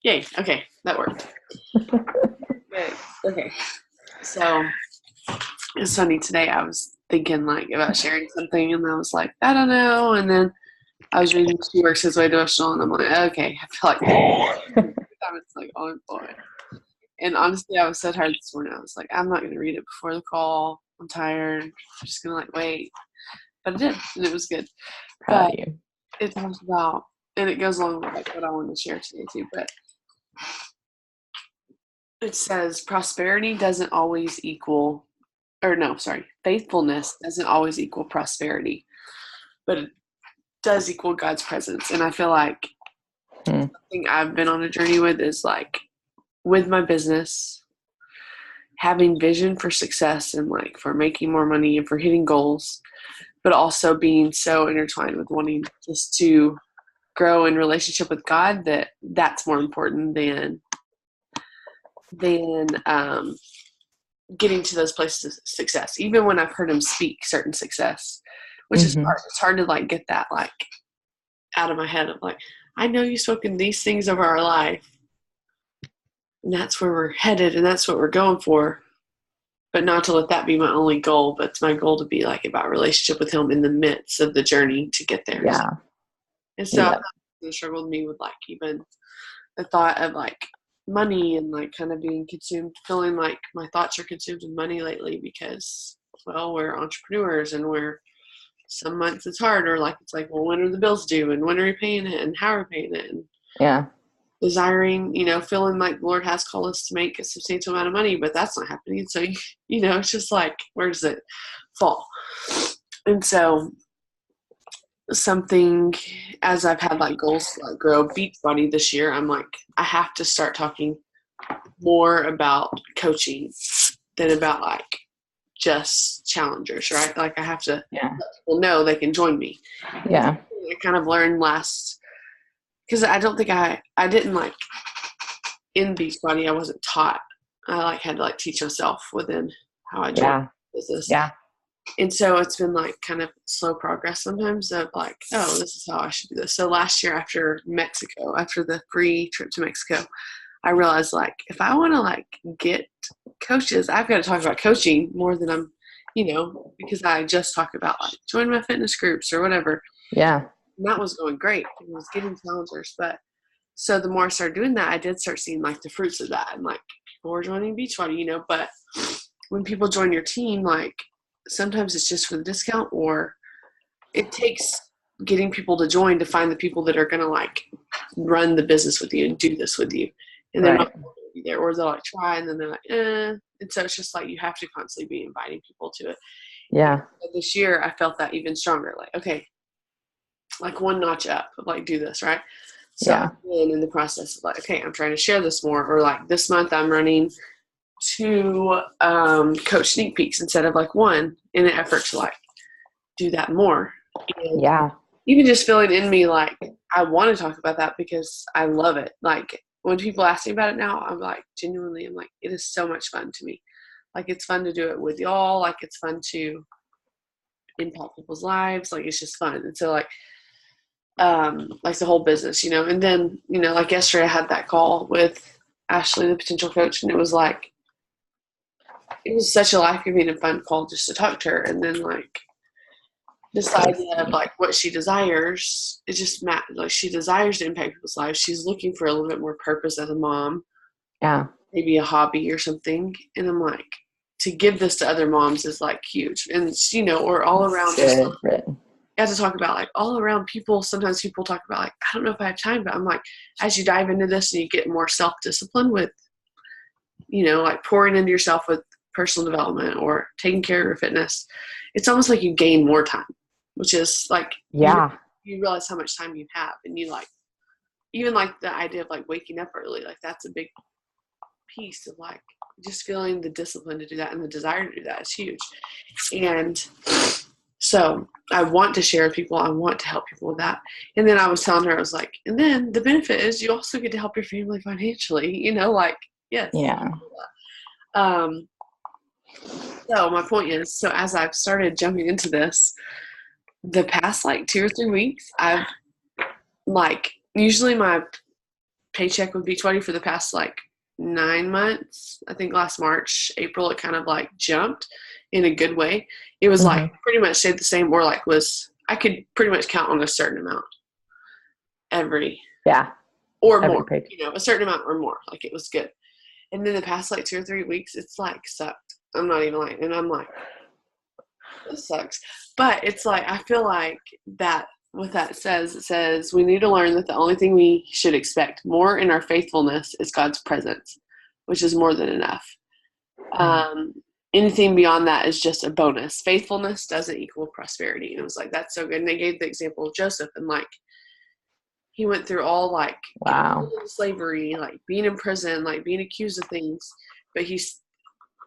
Yay. Okay. That worked. Good. Okay. So it's funny today. I was thinking like about sharing something, and I was like, I don't know. And then I was reading She Works His Way devotional, and I'm like, okay, I feel like it's like, oh boy. And honestly, I was so tired this morning. I was like, I'm not going to read it before the call. I'm tired. I'm just going to like wait. But I did, and it was good. Proud But of you. it talks about, and it goes along with like what I want to share today too. But it says prosperity doesn't always equal, or no, sorry, faithfulness doesn't always equal prosperity, but it does equal God's presence. And I feel like something I've been on a journey with is like with my business, having vision for success and like for making more money and for hitting goals, but also being so intertwined with wanting just to grow in relationship with God that that's more important than getting to those places of success. Even when I've heard him speak certain success, which is hard. It's hard to like get that like out of my head of like, I know you've spoken these things over our life, and that's where we're headed, and that's what we're going for. But not to let that be my only goal, but it's my goal to be like about relationship with him in the midst of the journey to get there. Yeah. And so it struggled with me with like even the thought of like money and like kind of being consumed, feeling like my thoughts are consumed with money lately because, well, we're entrepreneurs and we're some months it's hard, or like it's like, well, when are the bills due and when are we paying it and how are we paying it? And desiring, feeling like the Lord has called us to make a substantial amount of money, but that's not happening. So, it's just like, where does it fall? And so something, as I've had like goals to like grow Beachbody this year, I'm like, I have to start talking more about coaching than about like just challengers, right? Like I have to let people know they can join me. Yeah. I kind of learned last, because I don't think I didn't like in Beachbody, I wasn't taught. I like had to like teach myself within how I joined business. Yeah. And so it's been like kind of slow progress sometimes of like, oh, this is how I should do this. So last year after Mexico, after the free trip to Mexico, I realized like if I want to like get coaches, I've got to talk about coaching more than I'm, because I just talk about like join my fitness groups or whatever. Yeah. And that was going great. It was getting challengers. But so the more I started doing that, I did start seeing like the fruits of that and like people were joining Beachbody, but when people join your team, like sometimes it's just for the discount, or it takes getting people to join to find the people that are going to like run the business with you and do this with you. And they're not going to be there, or they'll like try and then they're like, And so it's just like you have to constantly be inviting people to it. Yeah. And this year I felt that even stronger. Like, okay, like one notch up, like do this, right? So I've been in the process of like, okay, I'm trying to share this more, or like this month I'm running 2 coach sneak peeks instead of like 1 in an effort to like do that more. And even just feeling in me like I want to talk about that because I love it. Like when people ask me about it now, I'm like genuinely, I'm like, it is so much fun to me. Like it's fun to do it with y'all. Like it's fun to impact people's lives. Like it's just fun. And so like the whole business, and then, like yesterday I had that call with Ashley, the potential coach, and it was like, it was such a life-giving and fun call just to talk to her. And then like this idea of like what she desires, it just like she desires to impact people's lives. She's looking for a little bit more purpose as a mom. Yeah. Maybe a hobby or something. And I'm like, to give this to other moms is like huge. And or all around just I have to talk about like all around people. Sometimes people talk about like, I don't know if I have time, but I'm like, as you dive into this and you get more self-discipline with, like pouring into yourself with personal development or taking care of your fitness, it's almost like you gain more time, which is like, you realize how much time you have. And you like, even like the idea of like waking up early, like that's a big piece of like just feeling the discipline to do that and the desire to do that is huge. And so I want to share with people. I want to help people with that. And then I was telling her, I was like, and then the benefit is you also get to help your family financially, like, yes. Yeah. So my point is, so as I've started jumping into this, the past like 2 or 3 weeks, I've like, usually my paycheck would be 20 for the past like 9 months. I think last March, April, it kind of like jumped in a good way. It was like pretty much stayed the same, or like I could pretty much count on a certain amount or more, a certain amount or more. Like it was good. And then the past like 2 or 3 weeks, it's like sucked. I'm not even lying. And I'm like, this sucks. But it's like, I feel like that what that says, it says we need to learn that the only thing we should expect more in our faithfulness is God's presence, which is more than enough. Anything beyond that is just a bonus. Faithfulness doesn't equal prosperity. And it was like, that's so good. And they gave the example of Joseph, and like, he went through all like slavery, like being in prison, like being accused of things. But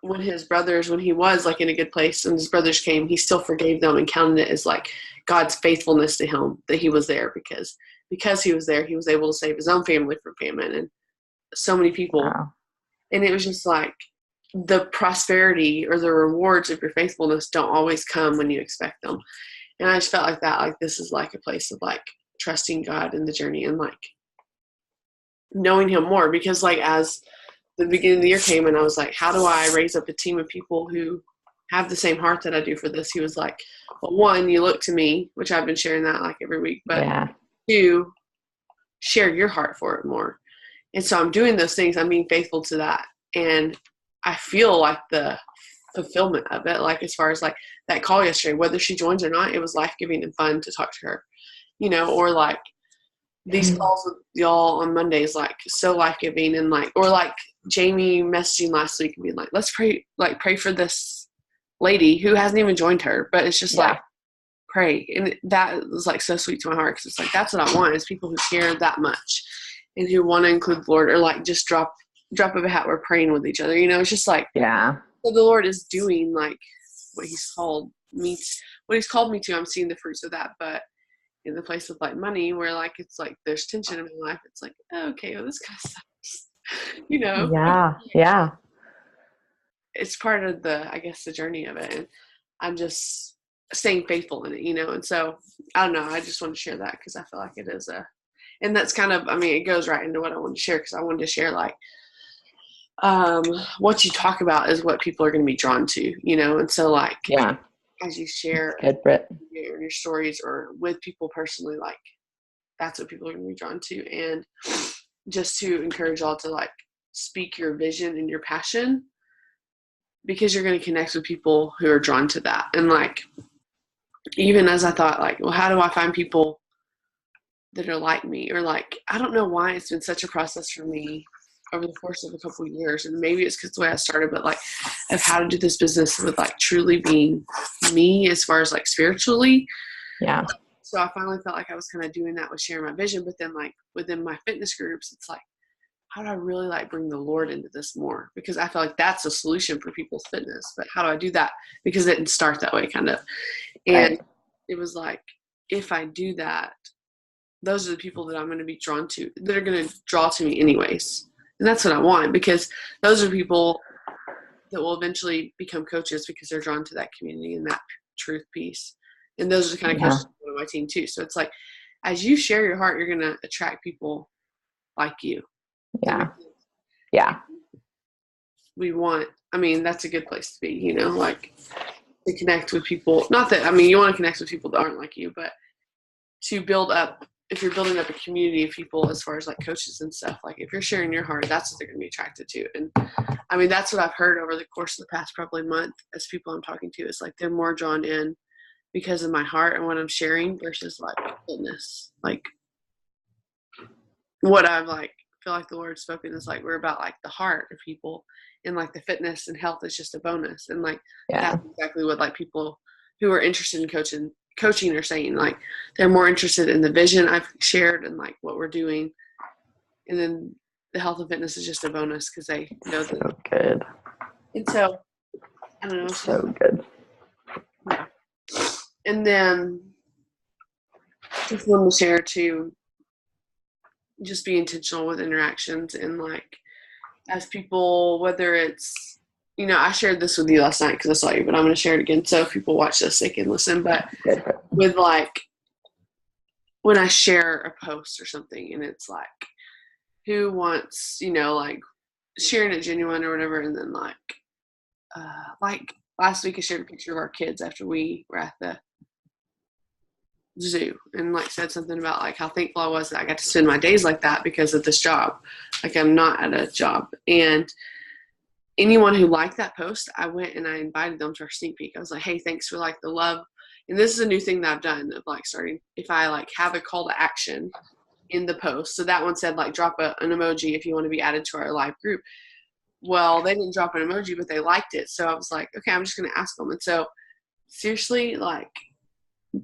when he was like in a good place and his brothers came, he still forgave them and counted it as like God's faithfulness to him, that he was there because he was there, he was able to save his own family from famine and so many people. Wow. And it was just like, the prosperity or the rewards of your faithfulness don't always come when you expect them. And I just felt like that, like this is like a place of like trusting God in the journey and like knowing him more, because like as the beginning of the year came and I was like, how do I raise up a team of people who have the same heart that I do for this? He was like, well, 1, you look to me, which I've been sharing that like every week, but 2, share your heart for it more. And so I'm doing those things. I'm being faithful to that. And I feel like the fulfillment of it, like as far as like that call yesterday, whether she joins or not, it was life-giving and fun to talk to her, or like these calls with y'all on Mondays, like so life-giving, and like, or like Jamie messaging last week and being like, let's pray for this lady who hasn't even joined her, but it's just like pray. And that was like so sweet to my heart, because it's like, that's what I want, is people who care that much and who want to include the Lord, or like just drop of a hat, we're praying with each other. It's just like, so the Lord is doing like what he's called me to. I'm seeing the fruits of that. But in the place of like money, where like it's like there's tension in my life, it's like, okay, well, this kind of sucks. It's part of the journey of it, and I'm just staying faithful in it, and so I don't know, I just want to share that because I feel like it is and that's kind of, it goes right into what I wanted to share, because I wanted to share like what you talk about is what people are going to be drawn to, and so like as you share your stories or with people personally, like that's what people are going to be drawn to. And just to encourage y'all to like speak your vision and your passion, because you're going to connect with people who are drawn to that. And like, even as I thought like, well, how do I find people that are like me? Or like, I don't know why it's been such a process for me over the course of a couple of years, and maybe it's because the way I started, but like of how to do this business with like truly being me as far as like spiritually. So I finally felt like I was kind of doing that with sharing my vision, but then like within my fitness groups, it's like, how do I really like bring the Lord into this more? Because I feel like that's a solution for people's fitness, but how do I do that? Because it didn't start that way, kind of. And it was like, if I do that, those are the people that I'm going to be drawn to, that are going to draw to me anyways. And that's what I want, because those are people that will eventually become coaches because they're drawn to that community and that truth piece. And those are the kind of coaches on my team too. So it's like, as you share your heart, you're going to attract people like you. We want, that's a good place to be, like to connect with people. Not that, you want to connect with people that aren't like you, but to build up, if you're building up a community of people as far as like coaches and stuff, like if you're sharing your heart, that's what they're going to be attracted to. And that's what I've heard over the course of the past probably month as people I'm talking to, is like they're more drawn in because of my heart and what I'm sharing versus like fitness. Like what I've like feel like the Lord's spoken is like, we're about like the heart of people, and like the fitness and health is just a bonus. And like that's exactly what like people who are interested in coaching are saying. Like they're more interested in the vision I've shared and like what we're doing, and then the health and fitness is just a bonus because they know that. So good. And so I don't know. So good. Yeah. And then just wanted to share too, just be intentional with interactions, and like as people, whether it's, I shared this with you last night because I saw you, but I'm going to share it again. So if people watch this, they can listen. But with like, when I share a post or something and it's like, who wants, like sharing it genuine or whatever. And then like last week I shared a picture of our kids after we were at the zoo and like said something about like how thankful I was that I got to spend my days like that because of this job. Like I'm not at a job. And anyone who liked that post, I went and I invited them to our sneak peek. I was like, hey, thanks for like the love. And this is a new thing that I've done of like starting, if I like have a call to action in the post. So that one said like drop an emoji if you want to be added to our live group. Well, they didn't drop an emoji, but they liked it. So I was like, okay, I'm just going to ask them. And so seriously, like,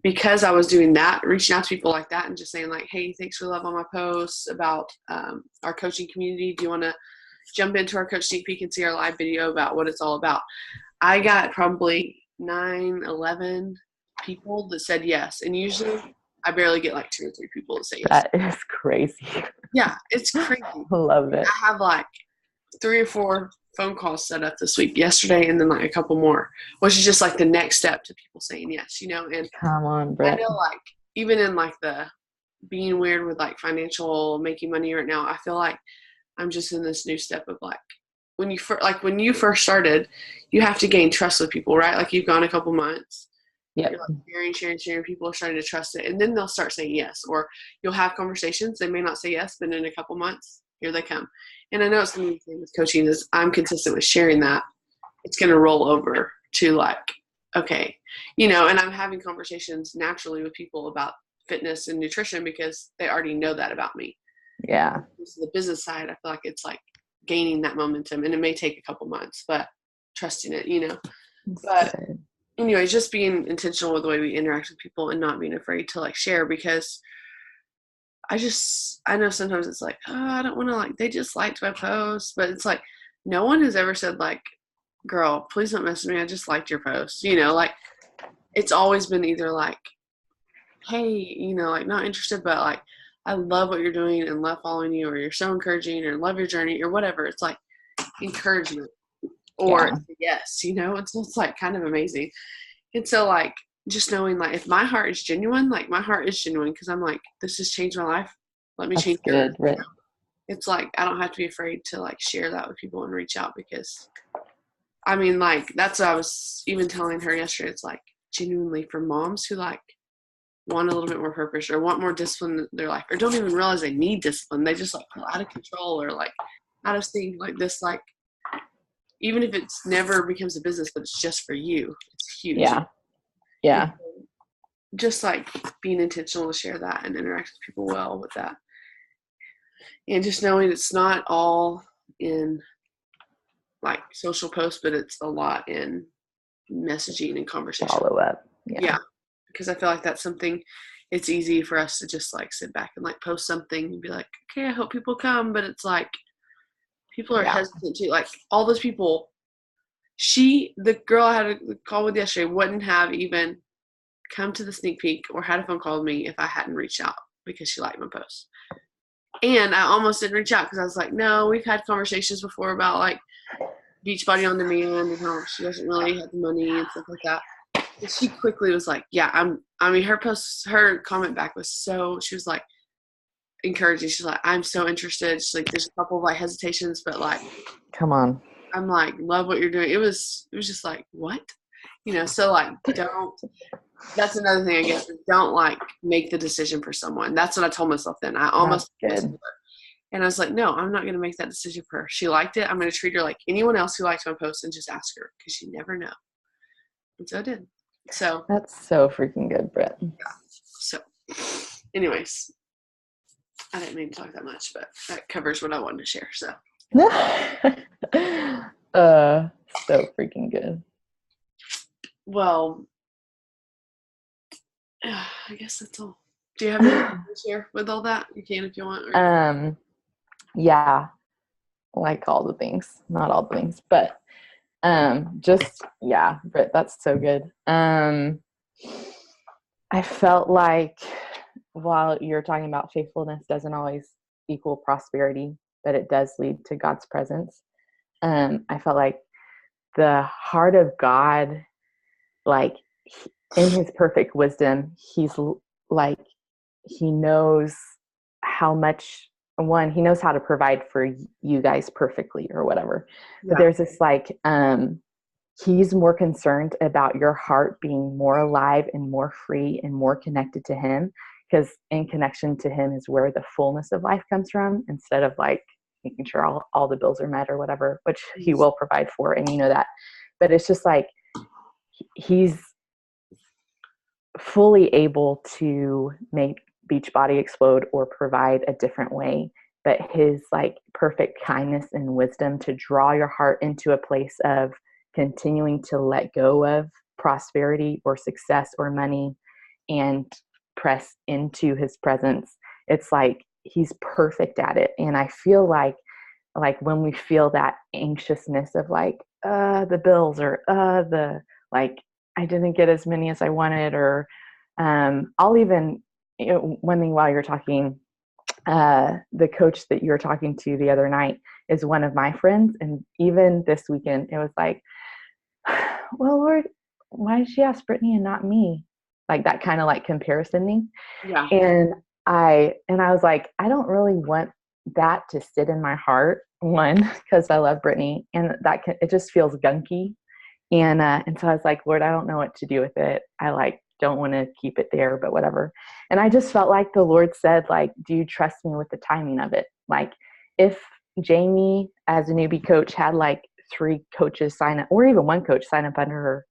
because I was doing that, reaching out to people like that and just saying like, hey, thanks for the love on my posts about our coaching community. Do you want to jump into our coach sneak peek and see our live video about what it's all about? I got probably 11 people that said yes. And usually I barely get like 2 or 3 people that say yes. That is crazy. Yeah, it's crazy. I love it. I have like 3 or 4 phone calls set up this week, yesterday, and then like a couple more, which is just like the next step to people saying yes, and come on, Brett. I know like even in like the being weird with like financial making money right now, I feel like I'm just in this new step of like when you first started, you have to gain trust with people, right? Like you've gone a couple months. Yep. You're like sharing, people are starting to trust it, and then they'll start saying yes, or you'll have conversations. They may not say yes, but in a couple months, here they come. And I know it's going to be the same with coaching is I'm consistent with sharing that. It's going to roll over to like, okay, and I'm having conversations naturally with people about fitness and nutrition because they already know that about me. Yeah. So the business side, I feel like it's like gaining that momentum, and it may take a couple months, but trusting it, But anyway, just being intentional with the way we interact with people and not being afraid to like share, because I know sometimes it's like, oh, I don't want to like, they just liked my post, but it's like, no one has ever said like, girl, please don't mess with me. I just liked your post, like it's always been either like, hey, like not interested, but like, I love what you're doing and love following you, or you're so encouraging, or love your journey, or whatever. It's like encouragement or yes, it's like kind of amazing. And so like, just knowing like if my heart is genuine, like my heart is genuine because I'm like, this has changed my life. Let me change yours. It's like I don't have to be afraid to like share that with people and reach out, because I mean like that's what I was even telling her yesterday. It's like genuinely for moms who like want a little bit more purpose or want more discipline in their life, or don't even realize they need discipline. They just like feel out of control or like out of sync, like this, like even if it's never becomes a business, but it's just for you, it's huge. Yeah. Just like being intentional to share that and interact with people well with that. And just knowing it's not all in like social posts, but it's a lot in messaging and conversation. Follow up. Yeah. Because I feel like that's something, it's easy for us to just like sit back and like post something and be like, okay, I hope people come. But it's like, people are hesitant to, like all those people, the girl I had a call with yesterday wouldn't have even come to the sneak peek or had a phone call with me if I hadn't reached out because she liked my post. And I almost didn't reach out because I was like, no, we've had conversations before about like Beachbody on Demand and how she doesn't really have the money and stuff like that. And she quickly was like, yeah, her comment back was she was like encouraging. She's like, I'm so interested. She's like, there's a couple of like hesitations, but like, come on. I'm like, love what you're doing. It was just like, what? So like, that's another thing, I guess, is don't like make the decision for someone. That's what I told myself then. I almost and I was like, no, I'm not going to make that decision for her. She liked it. I'm going to treat her like anyone else who likes my post and just ask her, because you never know. And so I did. So that's so freaking good, Brett. Yeah. So anyways, I didn't mean to talk that much, but that covers what I wanted to share. So so freaking good. Well, I guess that's all. Do you have anything to share with all that? You can if you want. Yeah, like all the things, not all the things, but just Britt, that's so good. I felt like while you're talking about faithfulness doesn't always equal prosperity, but it does lead to God's presence. I felt like the heart of God, like in his perfect wisdom, he's like, he knows how much one, he knows how to provide for you guys perfectly or whatever. Yeah. But there's this like, he's more concerned about your heart being more alive and more free and more connected to him, because in connection to him is where the fullness of life comes from, instead of like making sure all the bills are met or whatever, which he will provide for. And you know that, but it's just like, he's fully able to make Beachbody explode or provide a different way, but his like perfect kindness and wisdom to draw your heart into a place of continuing to let go of prosperity or success or money and press into his presence. It's like he's perfect at it. And I feel like when we feel that anxiousness of like the bills, or the like I didn't get as many as I wanted, or I'll even, one thing while you're talking, the coach that you were talking to the other night is one of my friends. And even this weekend, it was like, well, Lord, why did she ask Brittany and not me? Like that kind of like comparison thing. Yeah. And I was like, I don't really want that to sit in my heart. One, because I love Brittany, and it just feels gunky. And so I was like, Lord, I don't know what to do with it. I like don't want to keep it there, but whatever. And I just felt like the Lord said, like, do you trust me with the timing of it? Like, if Jamie as a newbie coach had like 3 coaches sign up, or even 1 coach sign up under her,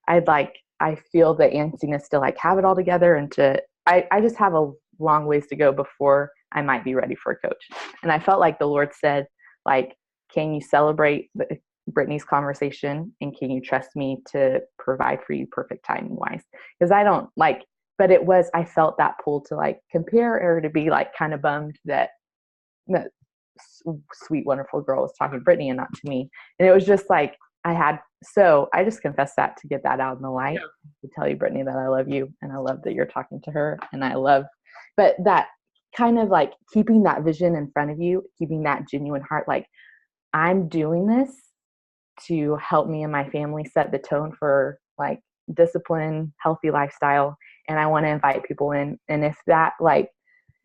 I feel the antsiness to like have it all together, and I just have a long ways to go before I might be ready for a coach. And I felt like the Lord said, like, can you celebrate Brittany's conversation, and can you trust me to provide for you perfect timing wise? Because I don't like, but I felt that pull to like compare, or to be like kind of bummed that sweet, wonderful girl was talking to Brittany and not to me. And it was just like, so I just confessed that to get that out in the light, to tell you, Brittany, that I love you, and I love that you're talking to her, and but that kind of like keeping that vision in front of you, keeping that genuine heart, like, I'm doing this to help me and my family set the tone for like discipline, healthy lifestyle. And I want to invite people in. And if that, like,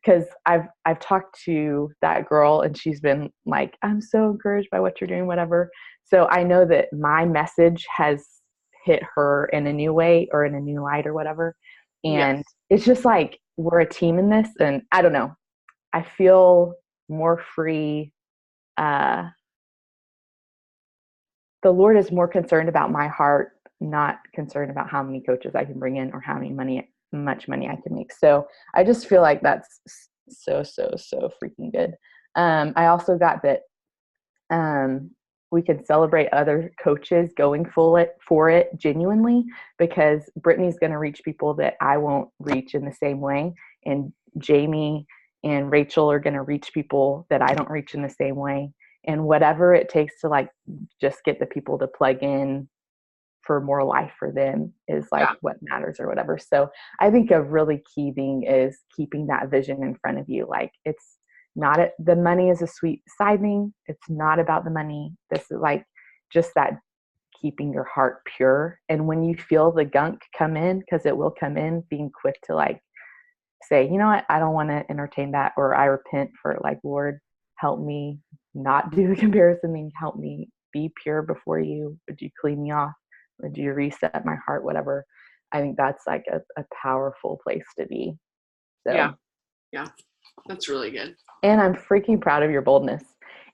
because I've talked to that girl, and she's been like, I'm so encouraged by what you're doing, whatever. So I know that my message has hit her in a new way, or in a new light, or whatever. And it's just like, we're a team in this. And I don't know, I feel more free. The Lord is more concerned about my heart, not concerned about how many coaches I can bring in, or how much money I can make. So I just feel like that's so freaking good. I also got that we can celebrate other coaches going for it genuinely, because Brittany's going to reach people that I won't reach in the same way. And Jamie and Rachel are going to reach people that I don't reach in the same way. And whatever it takes to like just get the people to plug in for more life for them is like what matters, or whatever. So I think a really key thing is keeping that vision in front of you. Like, it's not the money is a sweet side thing. It's not about the money. This is like just that keeping your heart pure. And when you feel the gunk come in, because it will come in, being quick to like say, you know what, I don't want to entertain that, or I repent for like, Lord, help me not do the comparison thing. Help me be pure before you. Would you clean me off? Would you reset my heart? Whatever. I think that's like a powerful place to be. So yeah, that's really good. And I'm freaking proud of your boldness.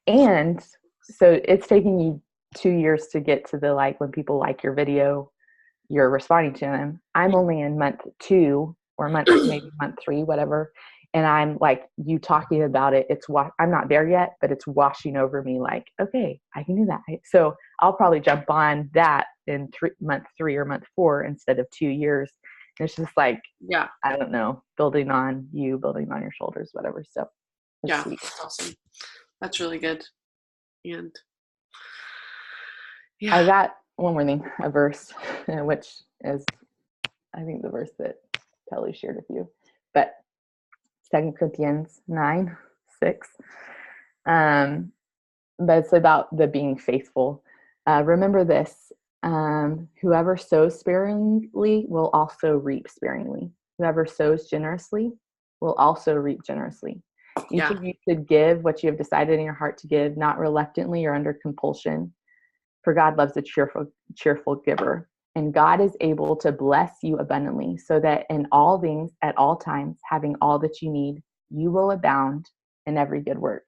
And so it's taking you 2 years to get to the, like, when people like your video, you're responding to them. I'm only in month 2 or maybe month 3, whatever. And I'm like, you talking about it, I'm not there yet, but it's washing over me like, okay, I can do that. So I'll probably jump on that in month 3 or month 4 instead of 2 years. And it's just like, I don't know, building on your shoulders, whatever. So sweet. That's awesome. That's really good. And I got one more thing, a verse, which is, I think, the verse that Kelly shared with you, but 2 Corinthians 9:6. But it's about the being faithful. Remember this, whoever sows sparingly will also reap sparingly. Whoever sows generously will also reap generously. Each of you should give what you have decided in your heart to give, not reluctantly or under compulsion. For God loves a cheerful giver. And God is able to bless you abundantly, so that in all things, at all times, having all that you need, you will abound in every good work.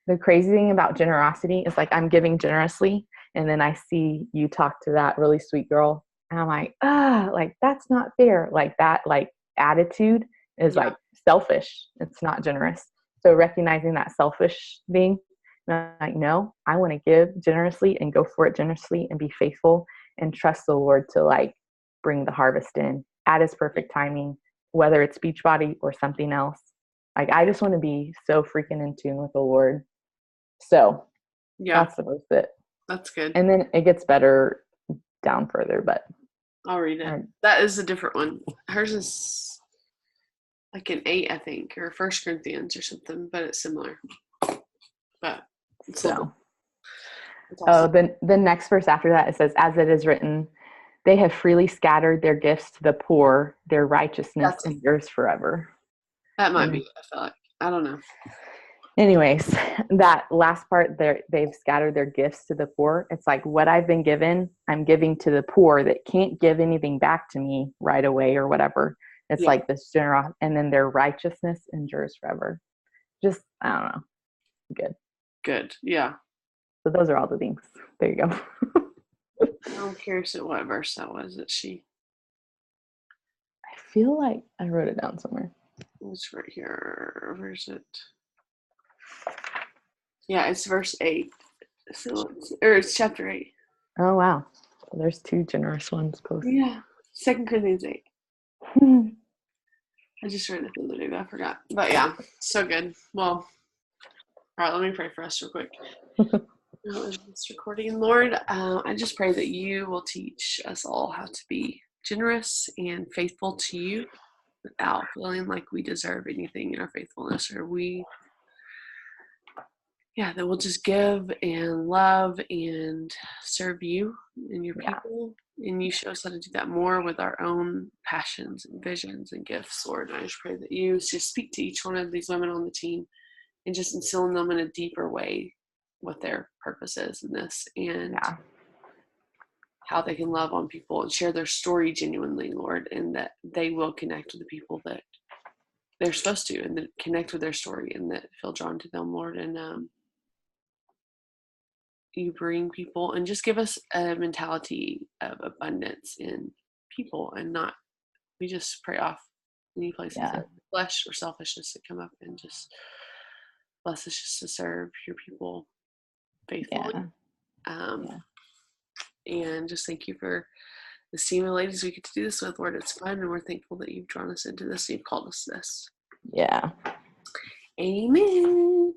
The crazy thing about generosity is like I'm giving generously, and then I see you talk to that really sweet girl, and I'm like, like that's not fair. Like that, like attitude is like selfish. It's not generous. So recognizing that selfish thing, like, no, I want to give generously and go for it generously and be faithful and trust the Lord to like bring the harvest in at his perfect timing, whether it's Beachbody or something else. Like, I just want to be so freaking in tune with the Lord. So that's the most it. That's good. And then it gets better down further, but I'll read it. That is a different one. Hers is like an 8, I think, or 1 Corinthians or something, but it's similar. But so awesome. The next verse after that, it says, as it is written, they have freely scattered their gifts to the poor, their righteousness endures forever. That might be, I feel like. I don't know. Anyways, that last part there, they've scattered their gifts to the poor. It's like what I've been given, I'm giving to the poor that can't give anything back to me right away or whatever. It's like this generosity, and then their righteousness endures forever. Just, I don't know. Good. Yeah. So those are all the things. There you go. I'm curious at what verse that was that she. I feel like I wrote it down somewhere. It's right here. Where's it? Yeah, it's verse 8. So it's chapter 8. Oh, wow. Well, there's 2 generous ones posted. Yeah. 2 Corinthians 8. I just read it the other day, but I forgot. But yeah, so good. Well, all right, let me pray for us real quick. This recording, Lord, I just pray that you will teach us all how to be generous and faithful to you without feeling like we deserve anything in our faithfulness, or that we'll just give and love and serve you and your people. And you show us how to do that more with our own passions and visions and gifts, Lord. And I just pray that you just speak to each one of these women on the team and just instill in them in a deeper way what their purpose is in this, and how they can love on people and share their story genuinely, Lord, and that they will connect with the people that they're supposed to, and that connect with their story and that feel drawn to them, Lord. And you bring people and just give us a mentality of abundance in people, and not, we just pray off any places of flesh or selfishness that come up, and just bless us just to serve your people faithfully. And just thank you for the team of ladies we get to do this with, Lord. It's fun, and we're thankful that you've drawn us into this and you've called us to this. Yeah. Amen.